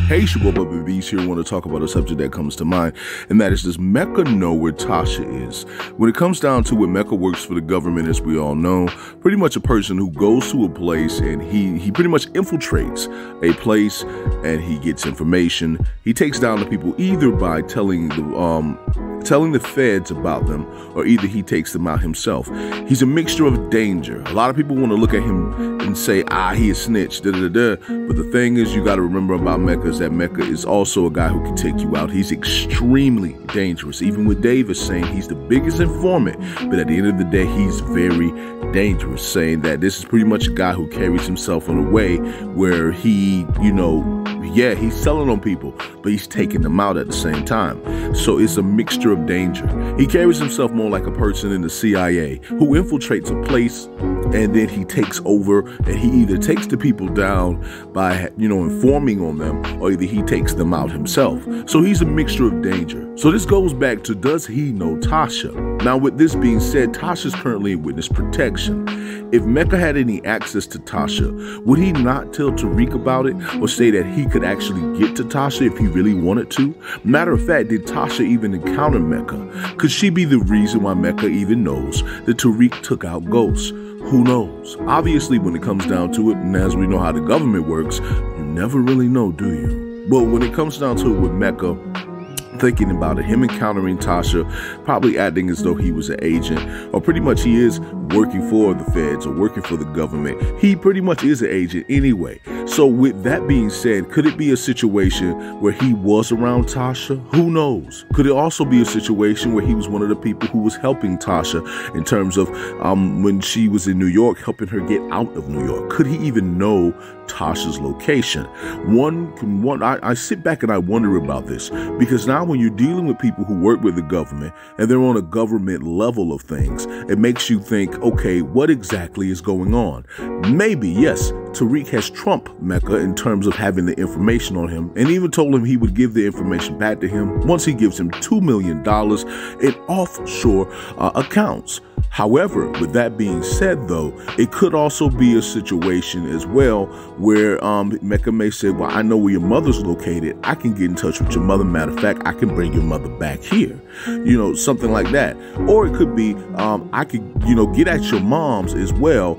Hey, it's your boy Bubba Bees here. I want to talk about a subject that comes to mind, and that is, does Mecca know where Tasha is? When it comes down to it, Mecca works for the government, as we all know. Pretty much a person who goes to a place and he pretty much infiltrates a place and he gets information. He takes down the people either by telling the feds about them, or either he takes them out himself. He's a mixture of danger. A lot of people want to look at him and say, he a snitch, But the thing is, you got to remember about Mecca is that Mecca is also a guy who can take you out. He's extremely dangerous. Even with Davis saying he's the biggest informant, but at the end of the day, he's very dangerous, saying that this is pretty much a guy who carries himself in a way where he, he's selling on people, but he's taking them out at the same time. So it's a mixture of danger. He carries himself more like a person in the CIA who infiltrates a place and then he takes over, and he either takes the people down by, informing on them, or either he takes them out himself. So he's a mixture of danger. So this goes back to, does he know Tasha? Now, with this being said, Tasha's currently in witness protection. If Mecca had any access to Tasha, would he not tell Tariq about it, or say that he could actually get to Tasha if he really wanted to? Matter of fact, did Tasha even encounter Mecca? Could she be the reason why Mecca even knows that Tariq took out Ghost? Who knows? Obviously, when it comes down to it, and as we know how the government works, you never really know, do you? But when it comes down to it with Mecca, thinking about it, him encountering Tasha, probably acting as though he was an agent, or pretty much he is working for the feds or working for the government. He pretty much is an agent anyway. So with that being said, could it be a situation where he was around Tasha? Who knows? Could it also be a situation where he was one of the people who was helping Tasha in terms of when she was in New York, helping her get out of New York? Could he even know Tasha's location? I sit back and I wonder about this, because now when you're dealing with people who work with the government and they're on a government level of things, it makes you think, okay, what exactly is going on? Maybe, yes, Tariq has trumped Mecca in terms of having the information on him, and even told him he would give the information back to him once he gives him $2 million in offshore accounts. However, with that being said, though, it could also be a situation as well where Mecca may say, well, I know where your mother's located. I can get in touch with your mother. Matter of fact, I can bring your mother back here. Something like that. Or it could be, I could, get at your mom's as well,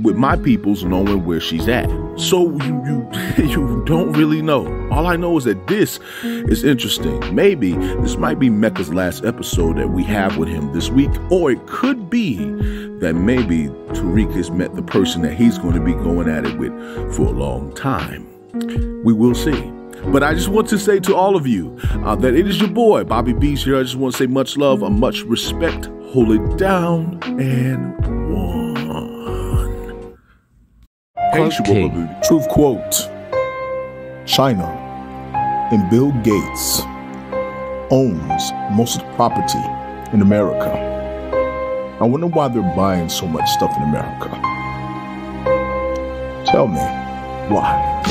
with my people's knowing where she's at. So you don't really know. All I know is that this is interesting. Maybe this might be Mecca's last episode that we have with him this week, or it could be that maybe Tariq has met the person that he's going to be going at it with for a long time. We will see. But I just want to say to all of you that it is your boy, Bobby Bees here. I just want to say much love and much respect. Hold it down and one. Hey, Truth quote: China and Bill Gates owns most of the property in America. I wonder why they're buying so much stuff in America. Tell me why.